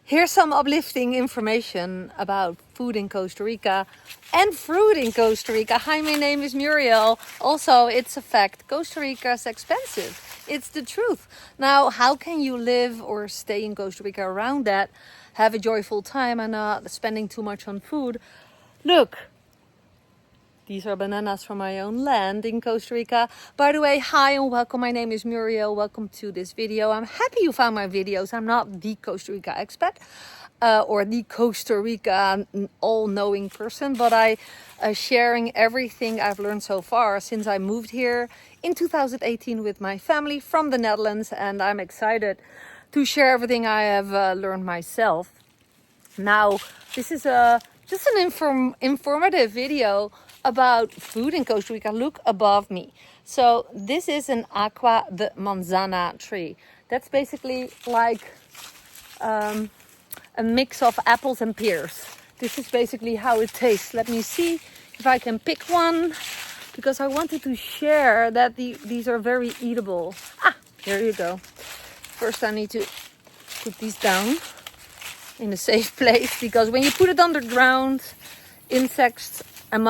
Here's some uplifting information about food in Costa Rica and fruit in Costa Rica. Hi, my name is Muriel. Also, it's a fact, Costa Rica is expensive. It's the truth. Now, how can you live or stay in Costa Rica around that, have a joyful time and not spending too much on food? Look, these are bananas from my own land in Costa Rica. By the way, hi and welcome. My name is Muriel. Welcome to this video. I'm happy you found my videos. I'm not the Costa Rica expat or the Costa Rica all-knowing person, but I sharing everything I've learned so far since I moved here in 2018 with my family from the Netherlands, and I'm excited to share everything I have learned myself. Now, this is just an informative video about food in Costa Rica. Look above me. So this is an agua de manzana tree. That's basically like a mix of apples and pears. This is basically how it tastes. Let me see if I can pick one, because I wanted to share that these are very eatable. Ah, here you go. First I need to put these down in a safe place, because when you put it underground, insects and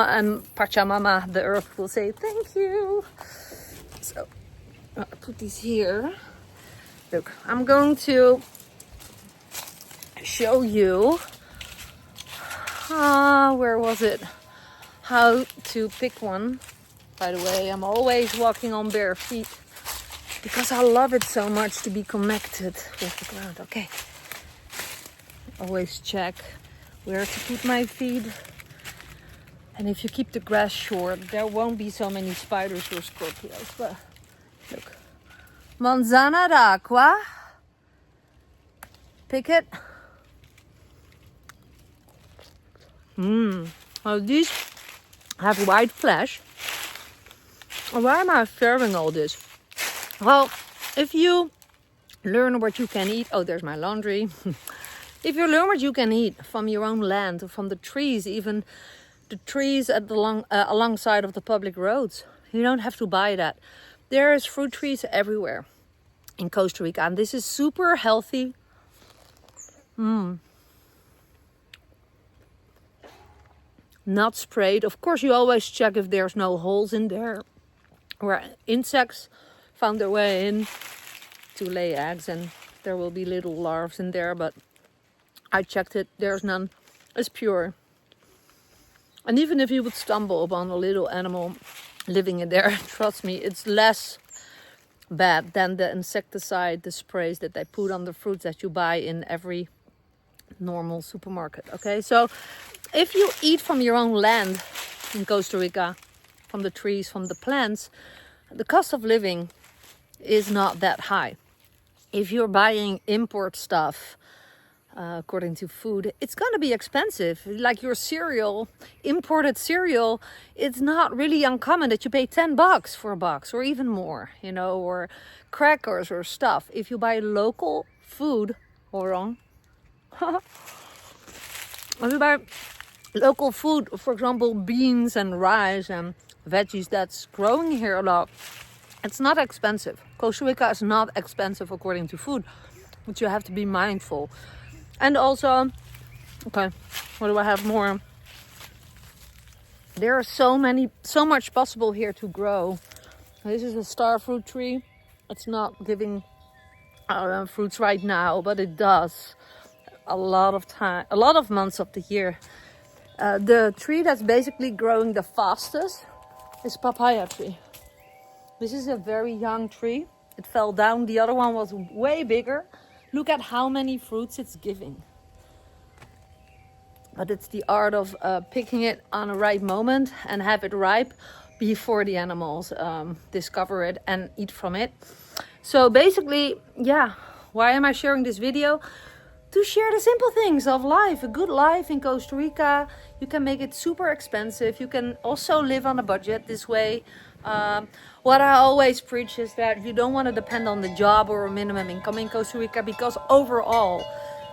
Pachamama, the earth, will say thank you. So I'll put these here. Look, I'm going to show you where was it, how to pick one. By the way, I'm always walking on bare feet because I love it so much to be connected with the ground. Okay, always check where to put my feet. And if you keep the grass short, there won't be so many spiders or scorpions. But look, manzana d'aqua. Pick it. Well, these have white flesh. Why am I sharing all this? Well, if you learn what you can eat, oh, there's my laundry. If you learn what you can eat from your own land, or from the trees, even the trees alongside of the public roads, you don't have to buy that. There's fruit trees everywhere in Costa Rica, and this is super healthy. Not sprayed. Of course, you always check if there's no holes in there where insects found their way in to lay eggs, and there will be little larvae in there, but I checked it, there's none. It's pure. And even if you would stumble upon a little animal living in there, trust me, it's less bad than the insecticide, the sprays that they put on the fruits that you buy in every normal supermarket. Okay, so if you eat from your own land in Costa Rica, from the trees, from the plants, the cost of living is not that high. If you're buying import stuff, according to food, it's going to be expensive. Like your cereal, imported cereal, it's not really uncommon that you pay $10 for a box or even more, you know, or crackers or stuff. If you buy local food, or wrong, if you buy local food, for example, beans and rice and veggies that's growing here a lot, it's not expensive. Costa Rica is not expensive according to food, but you have to be mindful. And also, okay, what do I have more? There are so much possible here to grow. This is a star fruit tree. It's not giving fruits right now, but it does a lot of months of the year. The tree that's basically growing the fastest is papaya tree. This is a very young tree. It fell down. The other one was way bigger. Look at how many fruits it's giving. But it's the art of picking it on a right moment and have it ripe before the animals discover it and eat from it. So basically, yeah, why am I sharing this video? To share the simple things of life, a good life in Costa Rica. You can make it super expensive. You can also live on a budget this way. What I always preach is that you don't want to depend on the job or a minimum income in Costa Rica, because overall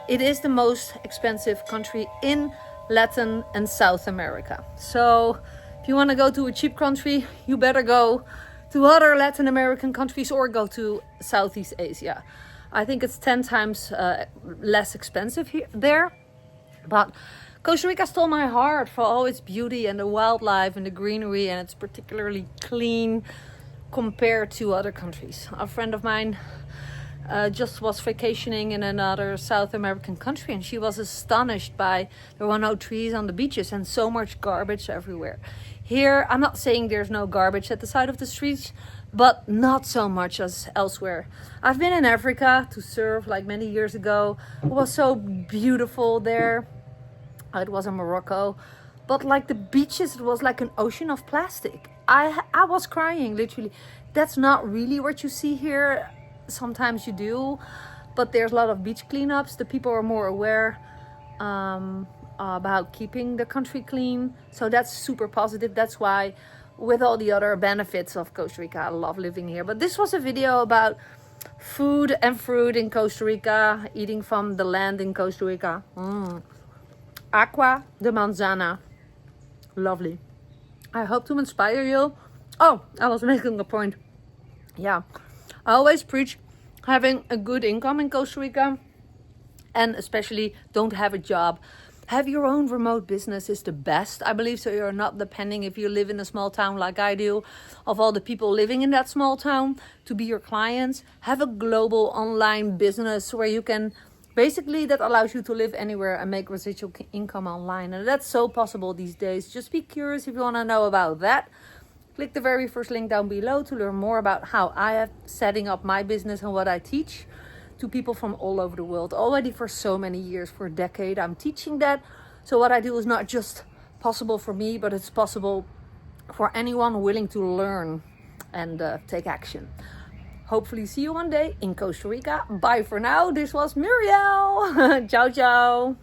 it is the most expensive country in Latin and South America. So if you want to go to a cheap country, you better go to other Latin American countries or go to Southeast Asia. I think it's 10 times less expensive there. But Costa Rica stole my heart for all its beauty and the wildlife and the greenery, and it's particularly clean compared to other countries. A friend of mine just was vacationing in another South American country, and she was astonished by there were no trees on the beaches and so much garbage everywhere. Here, I'm not saying there's no garbage at the side of the streets, but not so much as elsewhere. I've been in Africa to surf like many years ago. It was so beautiful there. It was in Morocco, but like the beaches, it was like an ocean of plastic. I was crying, literally. That's not really what you see here. Sometimes you do, but there's a lot of beach cleanups. The people are more aware about keeping the country clean, so that's super positive. That's why, with all the other benefits of Costa Rica, I love living here. But this was a video about food and fruit in Costa Rica, eating from the land in Costa Rica. Agua de manzana, lovely. I hope to inspire you. Oh, I was making a point. Yeah, I always preach having a good income in Costa Rica, and especially don't have a job. Have your own remote business is the best, I believe, so you're not depending, if you live in a small town like I do, of all the people living in that small town to be your clients. Have a global online business where you can, basically, that allows you to live anywhere and make residual income online. And that's so possible these days. Just be curious if you want to know about that. Click the very first link down below to learn more about how I am setting up my business and what I teach to people from all over the world. Already for so many years, for a decade, I'm teaching that. So what I do is not just possible for me, but it's possible for anyone willing to learn and take action. Hopefully see you one day in Costa Rica. Bye for now. This was Muriel. Ciao, ciao.